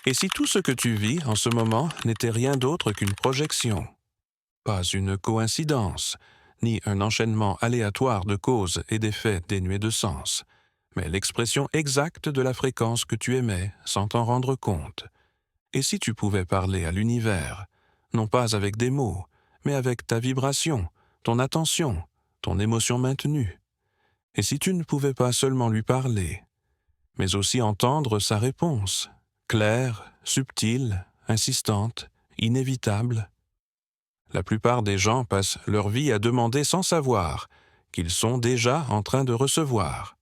Et si tout ce que tu vis en ce moment n'était rien d'autre qu'une projection, pas une coïncidence, ni un enchaînement aléatoire de causes et d'effets dénués de sens, mais l'expression exacte de la fréquence que tu émets sans t'en rendre compte. Et si tu pouvais parler à l'univers, non pas avec des mots, mais avec ta vibration, ton attention, ton émotion maintenue? Et si tu ne pouvais pas seulement lui parler, mais aussi entendre sa réponse, claire, subtile, insistante, inévitable? La plupart des gens passent leur vie à demander sans savoir qu'ils sont déjà en train de recevoir.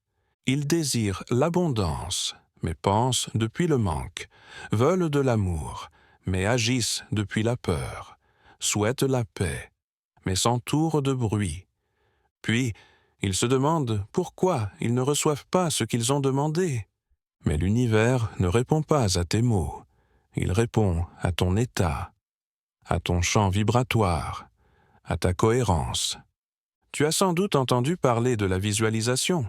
Ils désirent l'abondance, mais pensent depuis le manque, veulent de l'amour, mais agissent depuis la peur, souhaitent la paix, mais s'entourent de bruit. Puis, ils se demandent pourquoi ils ne reçoivent pas ce qu'ils ont demandé. Mais l'univers ne répond pas à tes mots, il répond à ton état, à ton champ vibratoire, à ta cohérence. Tu as sans doute entendu parler de la visualisation,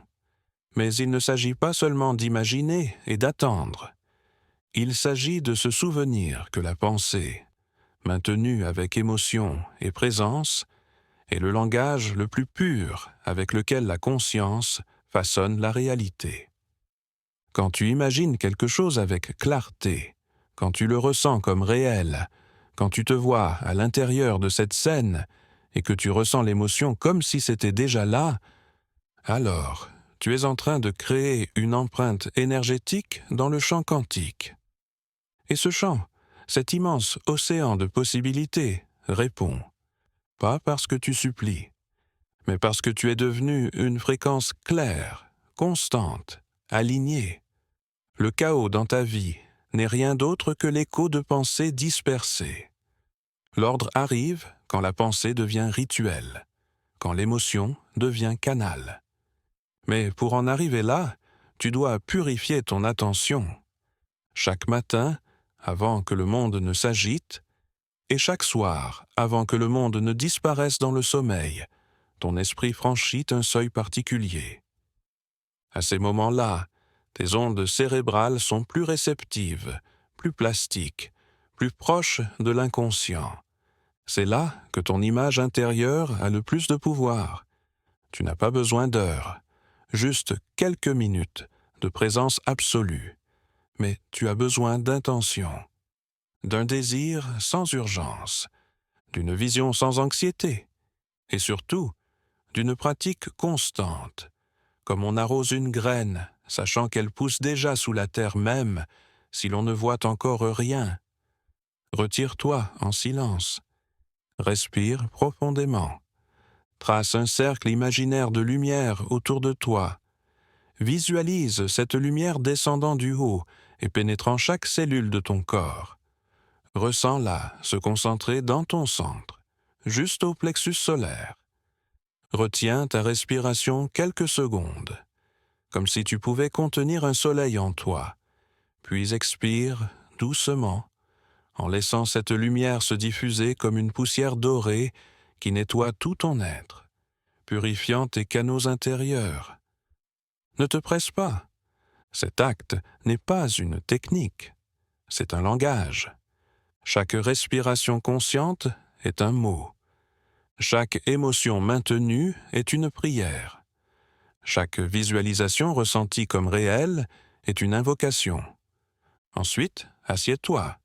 mais il ne s'agit pas seulement d'imaginer et d'attendre. Il s'agit de se souvenir que la pensée, maintenue avec émotion et présence, est le langage le plus pur avec lequel la conscience façonne la réalité. Quand tu imagines quelque chose avec clarté, quand tu le ressens comme réel, quand tu te vois à l'intérieur de cette scène et que tu ressens l'émotion comme si c'était déjà là, alors tu es en train de créer une empreinte énergétique dans le champ quantique. Et ce champ, cet immense océan de possibilités, répond, pas parce que tu supplies, mais parce que tu es devenu une fréquence claire, constante, alignée. Le chaos dans ta vie n'est rien d'autre que l'écho de pensées dispersées. L'ordre arrive quand la pensée devient rituel, quand l'émotion devient canal. Mais pour en arriver là, tu dois purifier ton attention. Chaque matin, avant que le monde ne s'agite, et chaque soir, avant que le monde ne disparaisse dans le sommeil, ton esprit franchit un seuil particulier. À ces moments-là, tes ondes cérébrales sont plus réceptives, plus plastiques, plus proches de l'inconscient. C'est là que ton image intérieure a le plus de pouvoir. Tu n'as pas besoin d'heures, juste quelques minutes de présence absolue, mais tu as besoin d'intention, d'un désir sans urgence, d'une vision sans anxiété, et surtout d'une pratique constante, comme on arrose une graine, sachant qu'elle pousse déjà sous la terre même, si l'on ne voit encore rien. Retire-toi en silence, respire profondément, trace un cercle imaginaire de lumière autour de toi, visualise cette lumière descendant du haut et pénétrant chaque cellule de ton corps. Ressens-la se concentrer dans ton centre, juste au plexus solaire. Retiens ta respiration quelques secondes, comme si tu pouvais contenir un soleil en toi, puis expire doucement, en laissant cette lumière se diffuser comme une poussière dorée qui nettoie tout ton être, purifiant tes canaux intérieurs. Ne te presse pas. Cet acte n'est pas une technique, c'est un langage. Chaque respiration consciente est un mot. Chaque émotion maintenue est une prière. Chaque visualisation ressentie comme réelle est une invocation. Ensuite, assieds-toi,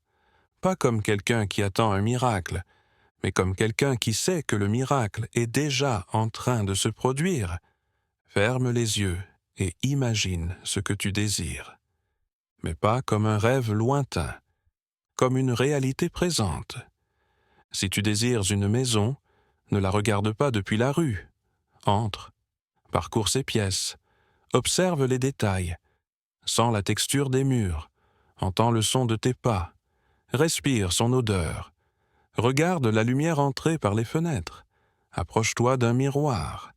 pas comme quelqu'un qui attend un miracle, mais comme quelqu'un qui sait que le miracle est déjà en train de se produire. Ferme les yeux et imagine ce que tu désires, mais pas comme un rêve lointain, comme une réalité présente. Si tu désires une maison, ne la regarde pas depuis la rue. Entre, parcours ses pièces, observe les détails, sens la texture des murs, entends le son de tes pas, respire son odeur, regarde la lumière entrer par les fenêtres, approche-toi d'un miroir.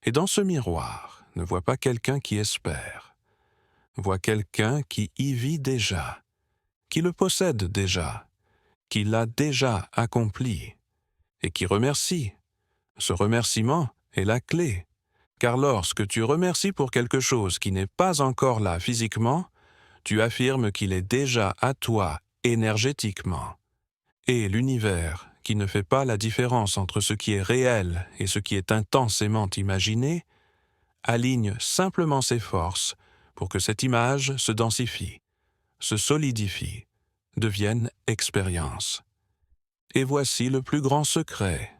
Et dans ce miroir, ne vois pas quelqu'un qui espère. Vois quelqu'un qui y vit déjà, qui le possède déjà, qui l'a déjà accompli, et qui remercie. Ce remerciement est la clé, car lorsque tu remercies pour quelque chose qui n'est pas encore là physiquement, tu affirmes qu'il est déjà à toi énergétiquement. Et l'univers, qui ne fait pas la différence entre ce qui est réel et ce qui est intensément imaginé, aligne simplement ses forces pour que cette image se densifie, se solidifie, devienne expérience. Et voici le plus grand secret.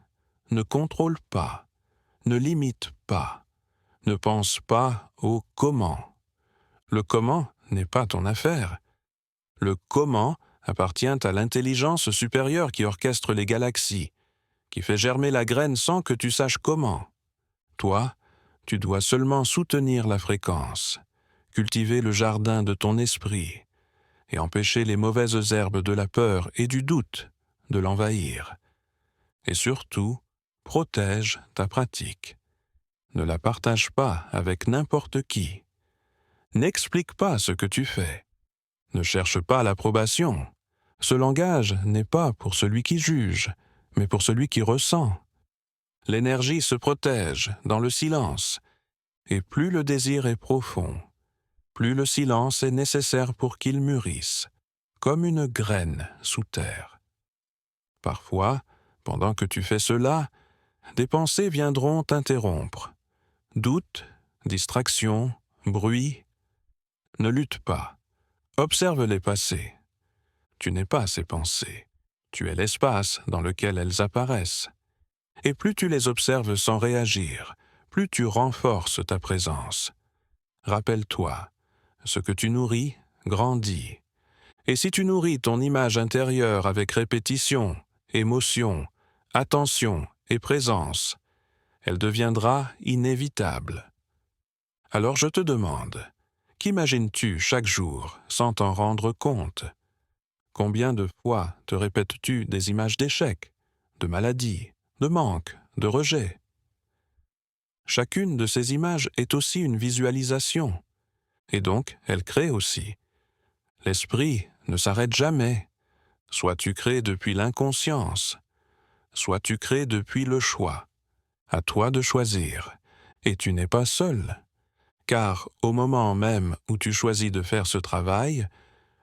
Ne contrôle pas, ne limite pas, ne pense pas au comment. Le comment n'est pas ton affaire. Le comment appartient à l'intelligence supérieure qui orchestre les galaxies, qui fait germer la graine sans que tu saches comment. Toi, tu dois seulement soutenir la fréquence, cultiver le jardin de ton esprit et empêcher les mauvaises herbes de la peur et du doute de l'envahir. Et surtout, protège ta pratique. Ne la partage pas avec n'importe qui. N'explique pas ce que tu fais. Ne cherche pas l'approbation. Ce langage n'est pas pour celui qui juge, mais pour celui qui ressent. L'énergie se protège dans le silence, et plus le désir est profond, plus le silence est nécessaire pour qu'il mûrisse, comme une graine sous terre. Parfois, pendant que tu fais cela, des pensées viendront t'interrompre. Doute, distraction, bruit. Ne lutte pas. Observe-les passer. Tu n'es pas ces pensées. Tu es l'espace dans lequel elles apparaissent. Et plus tu les observes sans réagir, plus tu renforces ta présence. Rappelle-toi, ce que tu nourris grandit. Et si tu nourris ton image intérieure avec répétition, émotion, attention et présence, elle deviendra inévitable. Alors je te demande, qu'imagines-tu chaque jour sans t'en rendre compte? Combien de fois te répètes-tu des images d'échec, de maladie, de manque, de rejet? Chacune de ces images est aussi une visualisation, et donc elle crée aussi. L'esprit ne s'arrête jamais. Soit tu crées depuis l'inconscience, soit tu crées depuis le choix. À toi de choisir, et tu n'es pas seul. Car au moment même où tu choisis de faire ce travail,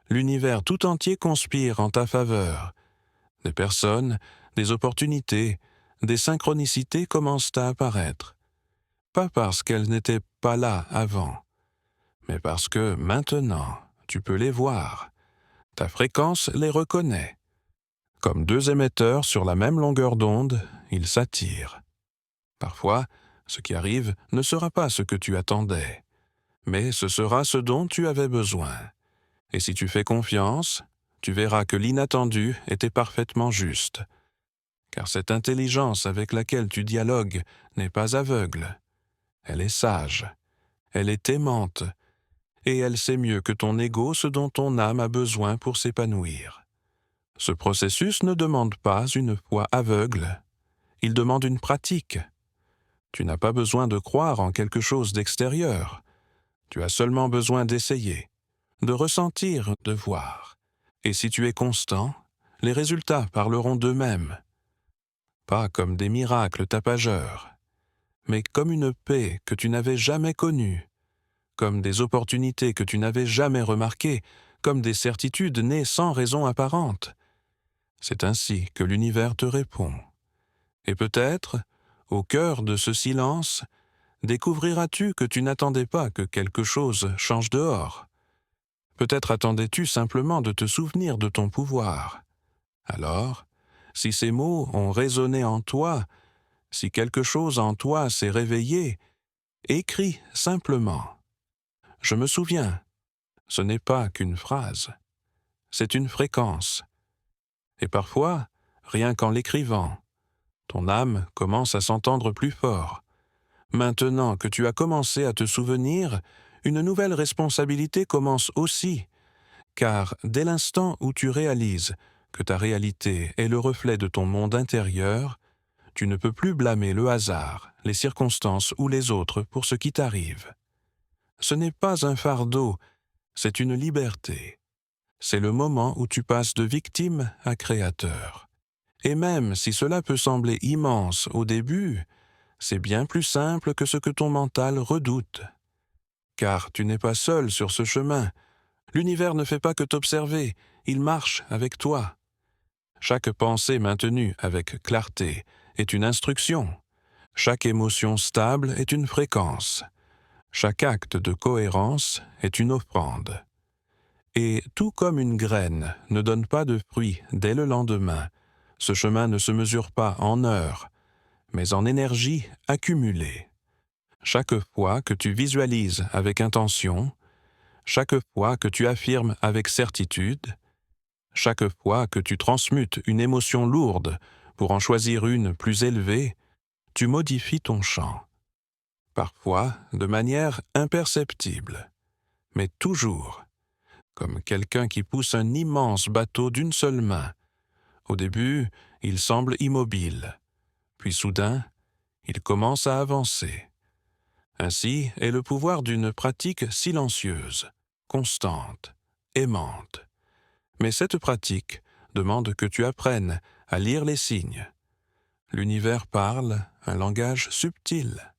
l'univers tout entier conspire en ta faveur. Des personnes, des opportunités, des synchronicités commencent à apparaître. Pas parce qu'elles n'étaient pas là avant, mais parce que maintenant, tu peux les voir. Ta fréquence les reconnaît. Comme deux émetteurs sur la même longueur d'onde, ils s'attirent. Parfois, ce qui arrive ne sera pas ce que tu attendais, mais ce sera ce dont tu avais besoin. Et si tu fais confiance, tu verras que l'inattendu était parfaitement juste. Car cette intelligence avec laquelle tu dialogues n'est pas aveugle. Elle est sage, elle est aimante, et elle sait mieux que ton ego ce dont ton âme a besoin pour s'épanouir. Ce processus ne demande pas une foi aveugle, il demande une pratique. Tu n'as pas besoin de croire en quelque chose d'extérieur, tu as seulement besoin d'essayer, de ressentir, de voir. Et si tu es constant, les résultats parleront d'eux-mêmes. Pas comme des miracles tapageurs, mais comme une paix que tu n'avais jamais connue, comme des opportunités que tu n'avais jamais remarquées, comme des certitudes nées sans raison apparente. C'est ainsi que l'univers te répond. Et peut-être, au cœur de ce silence, découvriras-tu que tu n'attendais pas que quelque chose change dehors. Peut-être attendais-tu simplement de te souvenir de ton pouvoir. Alors, si ces mots ont résonné en toi, si quelque chose en toi s'est réveillé, écris simplement. Je me souviens, ce n'est pas qu'une phrase, c'est une fréquence. Et parfois, rien qu'en l'écrivant, ton âme commence à s'entendre plus fort. Maintenant que tu as commencé à te souvenir, une nouvelle responsabilité commence aussi, car dès l'instant où tu réalises que ta réalité est le reflet de ton monde intérieur, tu ne peux plus blâmer le hasard, les circonstances ou les autres pour ce qui t'arrive. Ce n'est pas un fardeau, c'est une liberté. C'est le moment où tu passes de victime à créateur. Et même si cela peut sembler immense au début, c'est bien plus simple que ce que ton mental redoute. Car tu n'es pas seul sur ce chemin. L'univers ne fait pas que t'observer, il marche avec toi. Chaque pensée maintenue avec clarté est une instruction. Chaque émotion stable est une fréquence. Chaque acte de cohérence est une offrande. Et tout comme une graine ne donne pas de fruits dès le lendemain, ce chemin ne se mesure pas en heures, mais en énergie accumulée. Chaque fois que tu visualises avec intention, chaque fois que tu affirmes avec certitude, chaque fois que tu transmutes une émotion lourde pour en choisir une plus élevée, tu modifies ton champ. Parfois de manière imperceptible, mais toujours, comme quelqu'un qui pousse un immense bateau d'une seule main. Au début, il semble immobile, puis soudain, il commence à avancer. Ainsi est le pouvoir d'une pratique silencieuse, constante, aimante. Mais cette pratique demande que tu apprennes à lire les signes. L'univers parle un langage subtil.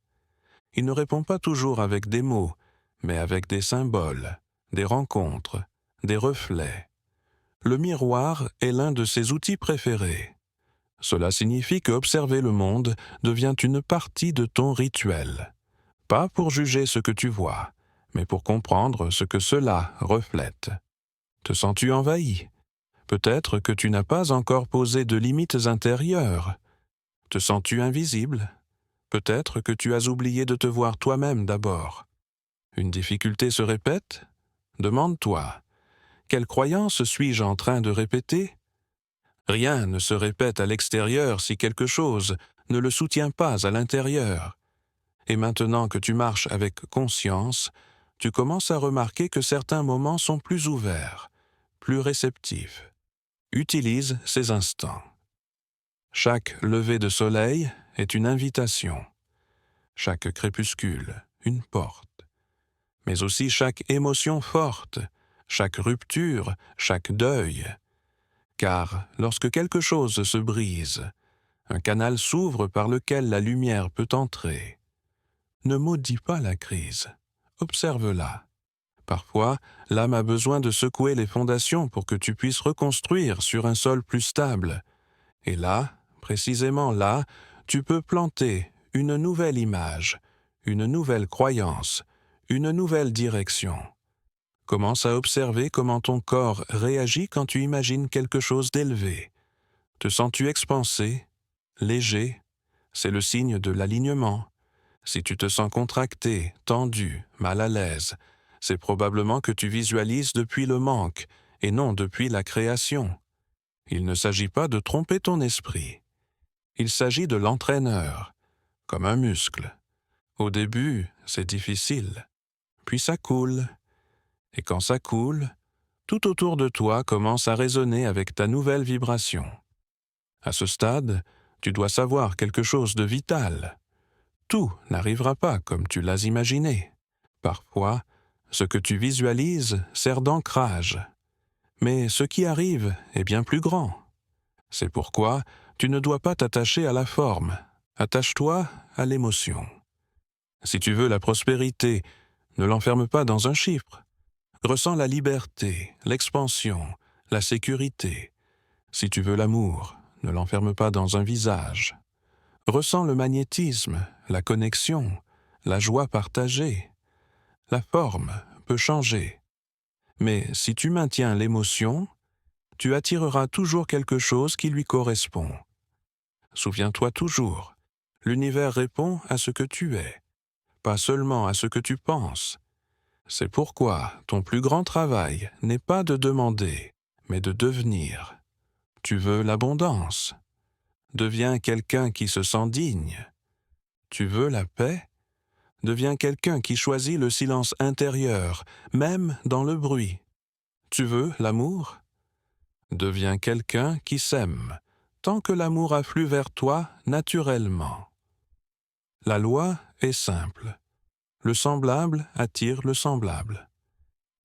Il ne répond pas toujours avec des mots, mais avec des symboles, des rencontres, des reflets. Le miroir est l'un de ses outils préférés. Cela signifie que observer le monde devient une partie de ton rituel. Pas pour juger ce que tu vois, mais pour comprendre ce que cela reflète. Te sens-tu envahi? Peut-être que tu n'as pas encore posé de limites intérieures. Te sens-tu invisible? Peut-être que tu as oublié de te voir toi-même d'abord. Une difficulté se répète? Demande-toi, quelle croyance suis-je en train de répéter? Rien ne se répète à l'extérieur si quelque chose ne le soutient pas à l'intérieur. Et maintenant que tu marches avec conscience, tu commences à remarquer que certains moments sont plus ouverts, plus réceptifs. Utilise ces instants. Chaque lever de soleil est une invitation. Chaque crépuscule, une porte. Mais aussi chaque émotion forte, chaque rupture, chaque deuil. Car lorsque quelque chose se brise, un canal s'ouvre par lequel la lumière peut entrer. Ne maudis pas la crise, observe-la. Parfois, l'âme a besoin de secouer les fondations pour que tu puisses reconstruire sur un sol plus stable. Et là, précisément là, tu peux planter une nouvelle image, une nouvelle croyance, une nouvelle direction. Commence à observer comment ton corps réagit quand tu imagines quelque chose d'élevé. Te sens-tu expansé, léger? C'est le signe de l'alignement. Si tu te sens contracté, tendu, mal à l'aise, c'est probablement que tu visualises depuis le manque et non depuis la création. Il ne s'agit pas de tromper ton esprit. Il s'agit de l'entraîneur, comme un muscle. Au début, c'est difficile, puis ça coule. Et quand ça coule, tout autour de toi commence à résonner avec ta nouvelle vibration. À ce stade, tu dois savoir quelque chose de vital. Tout n'arrivera pas comme tu l'as imaginé. Parfois, ce que tu visualises sert d'ancrage. Mais ce qui arrive est bien plus grand. C'est pourquoi tu ne dois pas t'attacher à la forme. Attache-toi à l'émotion. Si tu veux la prospérité, ne l'enferme pas dans un chiffre. Ressens la liberté, l'expansion, la sécurité. Si tu veux l'amour, ne l'enferme pas dans un visage. Ressens le magnétisme, la connexion, la joie partagée. La forme peut changer. Mais si tu maintiens l'émotion, tu attireras toujours quelque chose qui lui correspond. Souviens-toi toujours, l'univers répond à ce que tu es, pas seulement à ce que tu penses. C'est pourquoi ton plus grand travail n'est pas de demander, mais de devenir. Tu veux l'abondance. Deviens quelqu'un qui se sent digne. Tu veux la paix? Deviens quelqu'un qui choisit le silence intérieur, même dans le bruit. Tu veux l'amour? Deviens quelqu'un qui s'aime, tant que l'amour afflue vers toi naturellement. La loi est simple. Le semblable attire le semblable.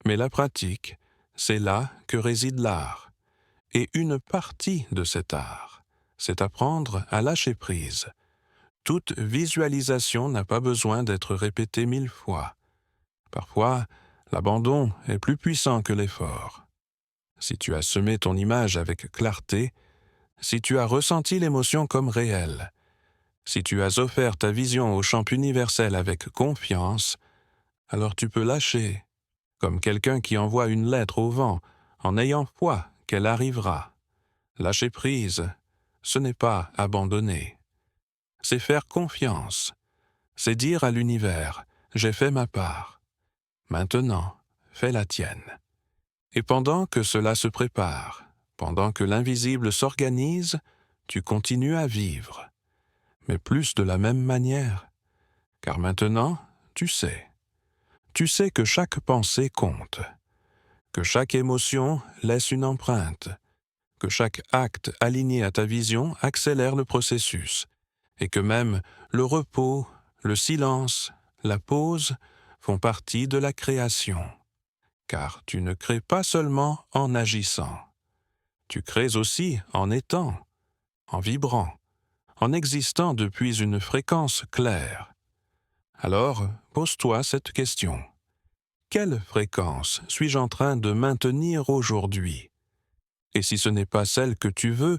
Mais la pratique, c'est là que réside l'art. Et une partie de cet art, c'est apprendre à lâcher prise. Toute visualisation n'a pas besoin d'être répétée 1000 fois. Parfois, L'abandon est plus puissant que l'effort. Si tu as semé ton image avec clarté, si tu as ressenti l'émotion comme réelle, si tu as offert ta vision au champ universel avec confiance, alors tu peux lâcher, comme quelqu'un qui envoie une lettre au vent en ayant foi qu'elle arrivera. Lâcher prise, ce n'est pas abandonner. C'est faire confiance. C'est dire à l'univers, j'ai fait ma part. Maintenant, fais la tienne. Et pendant que cela se prépare, pendant que l'invisible s'organise, tu continues à vivre. Mais plus de la même manière. Car maintenant, tu sais. Tu sais que chaque pensée compte. Que chaque émotion laisse une empreinte. Que chaque acte aligné à ta vision accélère le processus. Et que même le repos, le silence, la pause font partie de la création. Car tu ne crées pas seulement en agissant. Tu crées aussi en étant, en vibrant, en existant depuis une fréquence claire. Alors, pose-toi cette question. Quelle fréquence suis-je en train de maintenir aujourd'hui? Et si ce n'est pas celle que tu veux,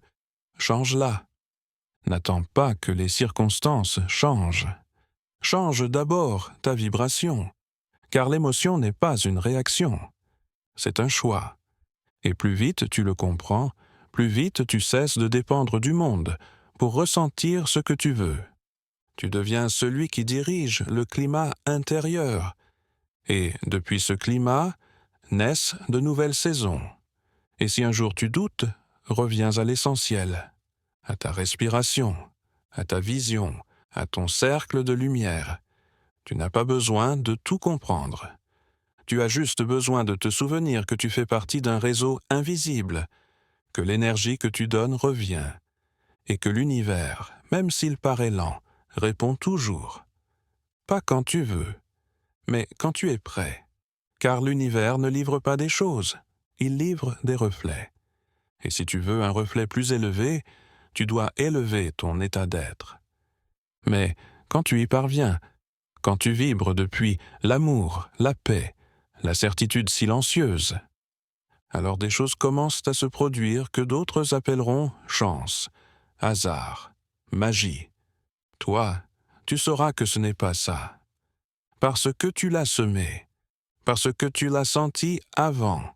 change-la. N'attends pas que les circonstances changent. Change d'abord ta vibration, car l'émotion n'est pas une réaction, c'est un choix. Et plus vite tu le comprends, plus vite tu cesses de dépendre du monde pour ressentir ce que tu veux. Tu deviens celui qui dirige le climat intérieur. Et depuis ce climat, naissent de nouvelles saisons. Et si un jour tu doutes, reviens à l'essentiel, à ta respiration, à ta vision, à ton cercle de lumière. Tu n'as pas besoin de tout comprendre. Tu as juste besoin de te souvenir que tu fais partie d'un réseau invisible, que l'énergie que tu donnes revient, et que l'univers, même s'il paraît lent, répond toujours. Pas quand tu veux, mais quand tu es prêt. Car l'univers ne livre pas des choses, il livre des reflets. Et si tu veux un reflet plus élevé, tu dois élever ton état d'être. Mais quand tu y parviens, quand tu vibres depuis l'amour, la paix, la certitude silencieuse, alors des choses commencent à se produire que d'autres appelleront chance, hasard, magie. Toi, tu sauras que ce n'est pas ça. Parce que tu l'as semé, parce que tu l'as senti avant,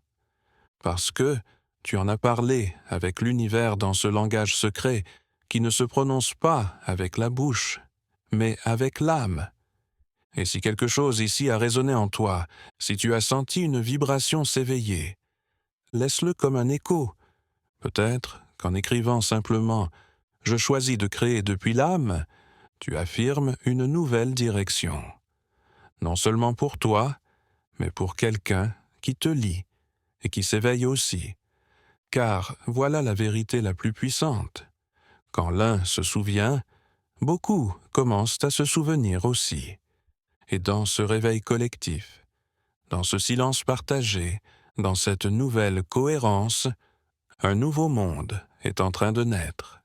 parce que tu en as parlé avec l'univers dans ce langage secret qui ne se prononce pas avec la bouche, mais avec l'âme. Et si quelque chose ici a résonné en toi, si tu as senti une vibration s'éveiller, laisse-le comme un écho. Peut-être qu'en écrivant simplement « Je choisis de créer depuis l'âme », tu affirmes une nouvelle direction. Non seulement pour toi, mais pour quelqu'un qui te lit et qui s'éveille aussi. Car voilà la vérité la plus puissante. Quand l'un se souvient, beaucoup commencent à se souvenir aussi. Et dans ce réveil collectif, dans ce silence partagé, dans cette nouvelle cohérence, un nouveau monde est en train de naître.